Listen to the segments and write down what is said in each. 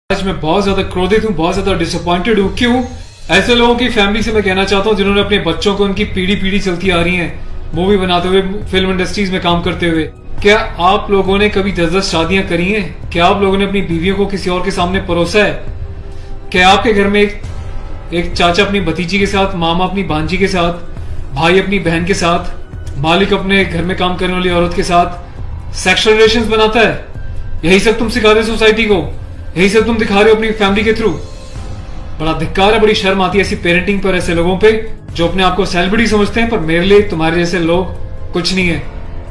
आज मैं बहुत ज्यादा क्रोधित हूँ, बहुत ज्यादा डिसअपॉइंटेड हूँ। क्यों? ऐसे लोगों की फैमिली से मैं कहना चाहता हूँ जिन्होंने अपने बच्चों को उनकी पीढ़ी पीढ़ी चलती आ रही है मूवी बनाते हुए, फिल्म इंडस्ट्रीज में काम करते हुए। क्या आप लोगों ने कभी 10-10 शादियां करी हैं? क्या आप लोगों ने अपनी बीवियों को किसी और के सामने परोसा है? क्या आपके घर में एक चाचा अपनी भतीजी के साथ, मामा अपनी भांजी के साथ, भाई अपनी बहन के साथ, मालिक अपने घर में काम करने वाली औरत के साथ सेक्सुअल रिलेशंस बनाता है? यही सब तुम सिखा रहे हो सोसाइटी को? यही सब तुम दिखा रहे हो अपनी फैमिली के थ्रू? बड़ा धिक्कार है, बड़ी शर्म आती है ऐसी पेरेंटिंग पर, ऐसे लोगों पे जो अपने आप को सेलिब्रिटी समझते हैं। पर मेरे लिए तुम्हारे जैसे लोग कुछ नहीं है,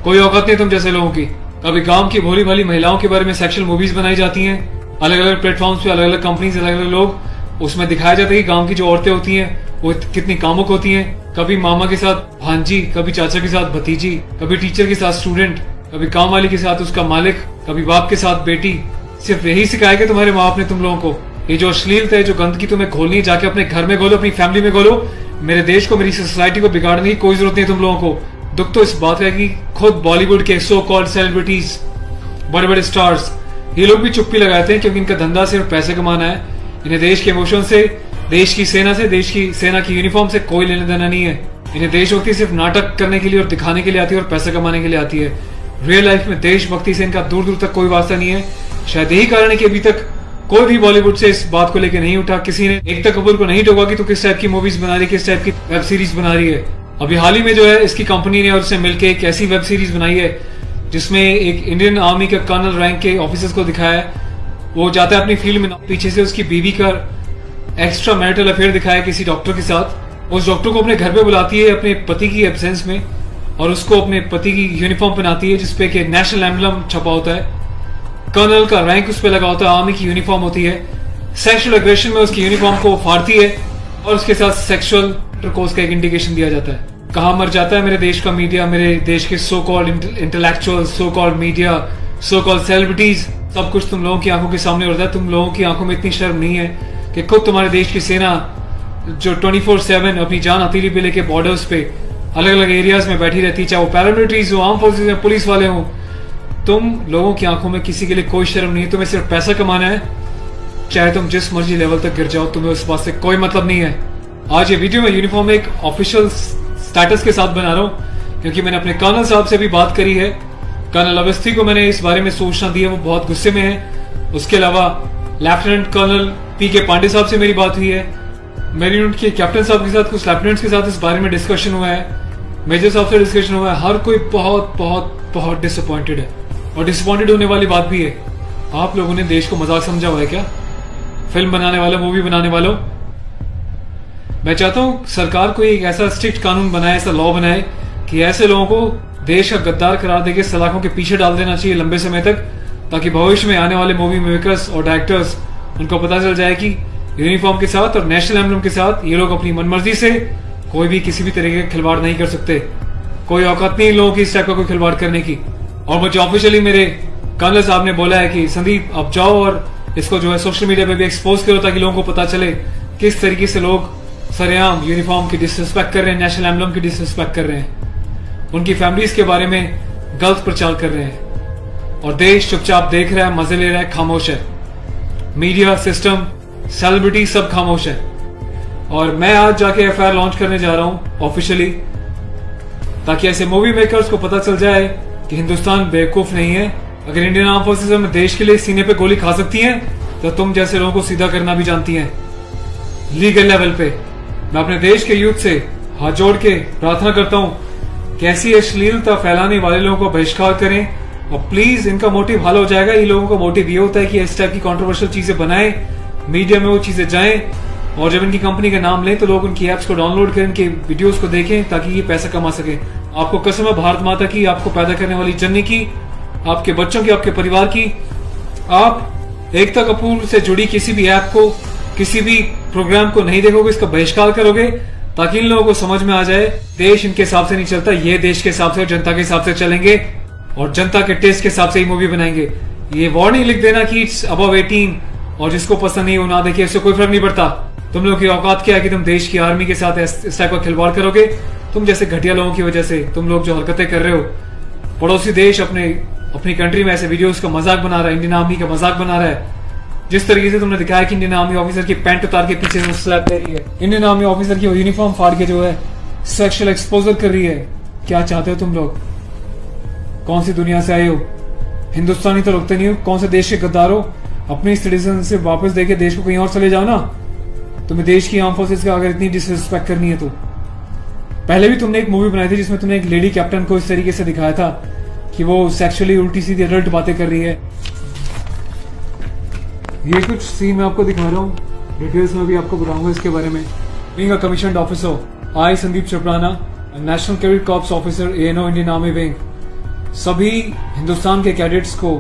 कोई औकात नहीं तुम जैसे लोगों की। कभी गांव की भोली भाली महिलाओं के बारे में सेक्सुअल मूवीज बनाई जाती हैं, अलग अलग प्लेटफॉर्म्स पे, अलग अलग कंपनीज, अलग अलग लोग, उसमें दिखाया जाता है कि गांव की जो औरतें होती हैं वो कितनी कामुक होती हैं। कभी मामा के साथ भांजी, कभी चाचा के साथ भतीजी, कभी टीचर के साथ स्टूडेंट, कभी काम वाली के साथ उसका मालिक, कभी बाप के साथ बेटी। सिर्फ यही सिखाया कि तुम्हारे माँ बाप ने तुम लोगों को? ये जो अश्लीलता है, जो गंदगी तुम्हें घोलनी है, जाके अपने घर में घोलो, अपनी फैमिली में घोलो। मेरे देश को, मेरी सोसाइटी को बिगाड़ने की कोई जरूरत नहीं तुम लोगों को। दुख तो इस बात का है कि खुद बॉलीवुड के सो कॉल्ड सेलिब्रिटीज, बड़े बड़े स्टार्स, ये लोग भी चुप्पी लगाते हैं क्योंकि इनका धंधा सिर्फ पैसे कमाना है। इन्हें देश के इमोशन से, देश की सेना से, देश की सेना की यूनिफॉर्म से कोई लेना देना नहीं है। इन्हें देशभक्ति सिर्फ नाटक करने के लिए और दिखाने के लिए आती है और पैसा कमाने के लिए आती है। रियल लाइफ में देशभक्ति से इनका दूर दूर तक कोई वास्ता नहीं है। शायद यही कारण है कि अभी तक कोई भी बॉलीवुड से इस बात को लेकर नहीं उठा, किसी ने एकता कपूर को नहीं टोका कि तू किस टाइप की मूवीज बना रही है, किस टाइप की वेब सीरीज बना रही है। अभी हाल ही में जो है इसकी कंपनी ने और उससे मिलकर एक ऐसी वेब सीरीज बनाई है जिसमें एक इंडियन आर्मी के कर्नल रैंक के ऑफिसर्स को दिखाया है। वो जाता है अपनी फील्ड में, पीछे से उसकी बीवी का एक्स्ट्रा मैरिटल अफेयर दिखाया किसी डॉक्टर के साथ। उस डॉक्टर को अपने घर पे बुलाती है अपने पति की एब्सेंस में और उसको अपने पति की यूनिफॉर्म पहनाती है जिसपे कि नेशनल एम्बलम छपा होता है, कर्नल का रैंक उस पे लगा होता है, आर्मी की यूनिफॉर्म होती है। सेक्सुअल एग्रेशन में उसकी यूनिफॉर्म को फाड़ती है और उसके साथ सेक्सुअल इंटरकोर्स का एक इंडिकेशन दिया जाता है। कहाँ मर जाता है मेरे देश का मीडिया, मेरे देश के so called intellectual, so called media, so called celebrities. सब कुछ तुम लोगों की आंखों के सामने होता है। तुम लोगों की आंखों में इतनी शर्म नहीं है कि खुद तुम्हारे देश की सेना जो 24/7 अपनी जान हथेली पे लेके बॉर्डर्स पे अलग अलग एरियाज में बैठी रहती है, चाहे वो पैरामिलिट्रीज हो, आर्म फोर्सेज हो, पुलिस वाले हो, तुम लोगों की आंखों में किसी के लिए कोई शर्म नहीं है। तुम्हें सिर्फ पैसा कमाना है, चाहे तुम जिस मर्जी लेवल तक गिर जाओ, तुम्हें उस बात से कोई मतलब नहीं है। आज ये वीडियो मैं यूनिफॉर्म एक ऑफिशियल स्टेटस के साथ बना रहा हूँ क्योंकि मैंने अपने कर्नल साहब से भी बात करी है। कर्नल अवस्थी को मैंने इस बारे में सूचना दी है, वो बहुत गुस्से में है। उसके अलावा लेफ्टिनेंट कर्नल PK पांडे साहब से मेरी बात हुई है। मेरी यूनिट के कैप्टन साहब के साथ, कुछ लेफ्टिनेंट्स के साथ इस बारे में डिस्कशन हुआ है, मेजर साहब से डिस्कशन हुआ है। हर कोई बहुत बहुत बहुत डिसअपॉइंटेड है और डिसअपॉइंटेड होने वाली बात भी है। आप लोगों ने देश को मजाक समझा हुआ है क्या? फिल्म बनाने वालों, मूवी बनाने वालों, मैं चाहता हूं सरकार कोई एक ऐसा स्ट्रिक्ट कानून बनाए, ऐसा लॉ बनाए कि ऐसे लोगों को देश का गद्दार करार देके सलाखों के पीछे डाल देना चाहिए लंबे समय तक, ताकि भविष्य में आने वाले मूवी मेकर्स और डायरेक्टर्स उनको पता चल जाए कि यूनिफॉर्म के साथ और नेशनल एम्बलम के साथ ये लोग अपनी मनमर्जी से कोई भी किसी भी तरीके का खिलवाड़ नहीं कर सकते। कोई औकात नहीं लोगों की इस टाइप का कोई खिलवाड़ करने की। और मुझे ऑफिशियली मेरे कर्नल साहब ने बोला है कि संदीप आप जाओ और इसको जो है सोशल मीडिया पे भी एक्सपोज करो ताकि लोगों को पता चले किस तरीके से लोग सरेआम यूनिफॉर्म की डिसरिस्पेक्ट कर रहे हैं, नेशनल एम्बलम की डिसरिस्पेक्ट कर रहे हैं, उनकी फैमिलीज के बारे में गलत प्रचार कर रहे हैं। और देश चुपचाप देख रहा है, मजे ले रहा है, खामोश है। मीडिया, सिस्टम, सेलिब्रिटी सब खामोश है। और मैं आज जाके FIR लॉन्च करने जा रहा हूं ऑफिशियली, ताकि ऐसे मूवी मेकर्स को पता चल जाए कि हिंदुस्तान बेवकूफ नहीं है। अगर इंडियन आर्म फोर्सेज में देश के लिए सीने पे गोली खा सकती हैं तो तुम जैसे लोगों को सीधा करना भी जानती हैं लीगल लेवल पे। मैं अपने देश के यूथ से हाथ जोड़ के प्रार्थना करता हूं कि ऐसी अश्लीलता फैलाने वाले लोगों को बहिष्कार करें और प्लीज इनका मोटिव हल हो जाएगा। ये लोगों का मोटिव ये होता है कि इस टाइप की कॉन्ट्रोवर्शियल चीजें बनाएं, मीडिया में वो चीजें जाएं और जब इनकी कंपनी का नाम लें तो लोग उनकी एप्स को डाउनलोड करें, इनके वीडियोस को देखें ताकि ये पैसा कमा सके। आपको कसम है भारत माता की, आपको पैदा करने वाली जननी की, आपके बच्चों की, आपके परिवार की, आप एकता कपूर से जुड़ी किसी भी ऐप को, किसी भी प्रोग्राम को नहीं देखोगे, इसका बहिष्कार करोगे ताकि इन लोगों को समझ में आ जाए देश इनके हिसाब से नहीं चलता, ये देश के हिसाब से और जनता के हिसाब से चलेंगे और जनता के टेस्ट के हिसाब से ही मूवी बनाएंगे। ये वार्निंग लिख देना कि इट्स अबव 18 और जिसको पसंद नहीं वो ना देखे, इससे कोई फर्क नहीं पड़ता। तुम लोग की औकात क्या है कि तुम देश की आर्मी के साथ इस टाइप का खिलवाड़ करोगे? तुम जैसे घटिया लोगों की वजह से तुम लोग जो हरकतें कर रहे हो, पड़ोसी देश अपनी कंट्री में ऐसे वीडियोस का मजाक बना रहा है, इंडियन आर्मी का मजाक बना रहा है, जिस तरीके से तुमने दिखाया कि इंडियन आर्मी ऑफिसर की पैंट उतार के पीछे से स्लैप दे रही है, इंडियन आर्मी ऑफिसर की यूनिफॉर्म फाड़ के जो है सेक्सुअल एक्सपोजर कर रही है, क्या चाहते हो तुम लोग? कौन सी दुनिया से आए हो? हिंदुस्तानी तो लगते नहीं हो, कौन से देश के गद्दार हो? अपनी सिटीजन से वापस देके देश को कहीं और चले जाओ ना। तुम्हें देश की आर्म फोर्सेस का अगर इतनी डिसरिस्पेक्ट करनी है तो। पहले भी तुमने एक मूवी बनाई थी जिसमें तुमने एक लेडी कैप्टन को इस तरीके से दिखाया था कि वो सेक्सुअली उल्टी सीधी अडल्ट बातें कर रही है। ये कुछ सीन मैं आपको दिखा रहा हूँ, डिटेल्स में भी आपको बताऊंगा इसके बारे में। Being a commissioned officer, I Sandeep चोपड़ाना, national cadet corps officer ANO Indian army wing, सभी हिंदुस्तान के कैडेट्स को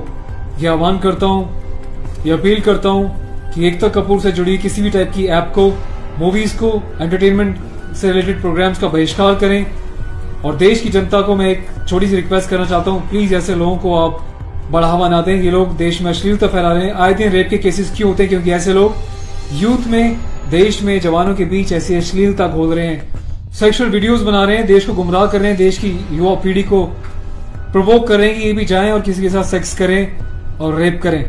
यह आह्वान करता हूँ, यह अपील करता हूँ कि एकता कपूर से जुड़ी किसी भी टाइप की ऐप को, मूवीज को, एंटरटेनमेंट से रिलेटेड प्रोग्राम्स का बहिष्कार करें। और देश की जनता को मैं एक छोटी सी रिक्वेस्ट करना चाहता हूँ, प्लीज ऐसे लोगों को आप बढ़ावा ना दें। ये लोग देश में अश्लीलता फैला रहे हैं। आए दिन रेप के केसेस क्यों होते हैं? क्योंकि ऐसे लोग यूथ में, देश में, जवानों के बीच ऐसी अश्लीलता घोल रहे हैं, सेक्सुअल वीडियोस बना रहे हैं, देश को गुमराह कर रहे हैं, देश की युवा पीढ़ी को प्रोवोक कर रहे हैं कि ये भी जाएं और किसी के साथ सेक्स करें और रेप करें।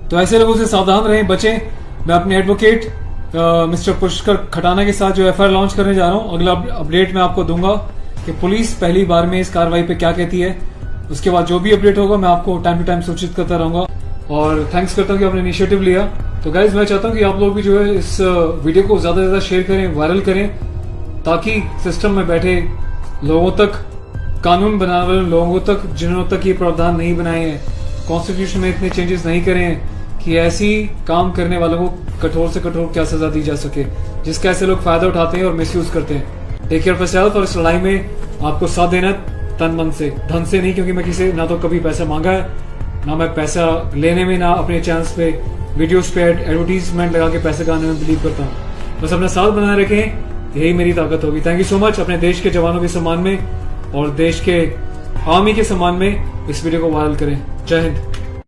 तो ऐसे लोगों से सावधान रहें, बचें। मैं अपने एडवोकेट मिस्टर पुष्कर खटाना के साथ जो FIR लॉन्च करने जा रहा हूँ, अगला अपडेट मैं आपको दूंगा कि पुलिस पहली बार में इस कार्रवाई पे क्या कहती है। उसके बाद जो भी अपडेट होगा मैं आपको टाइम टू टाइम सूचित करता रहूंगा। और थैंक्स करता हूँ कि आपने इनिशिएटिव लिया। तो गाइज मैं चाहता हूँ कि आप लोग भी जो है इस वीडियो को ज्यादा से ज्यादा शेयर करें, वायरल करें, ताकि सिस्टम में बैठे लोगों तक, कानून बनाने वाले लोगों तक, जिन्होंने तक ये प्रावधान नहीं बनाए हैं, कॉन्स्टिट्यूशन में इतने चेंजेस नहीं करे हैं कि ऐसी काम करने वालों को कठोर से कठोर क्या सजा दी जा सके, जिसका ऐसे लोग फायदा उठाते हैं और मिसयूज करते हैं। Take care of yourself. और इस लड़ाई में आपको साथ देना तन मन से, धन से नहीं, क्योंकि मैं किसी ना तो कभी पैसा मांगा है, ना मैं पैसा लेने में, ना अपने चैनल्स पे वीडियोस पे एडवर्टीजमेंट लगा के पैसे कमाने में बिलीव करता हूँ। बस अपना साथ बनाए रखें, यही मेरी ताकत होगी। Thank you so much. अपने देश के जवानों के सम्मान में और देश के आर्मी के सम्मान में इस वीडियो को वायरल करें। जय हिंद।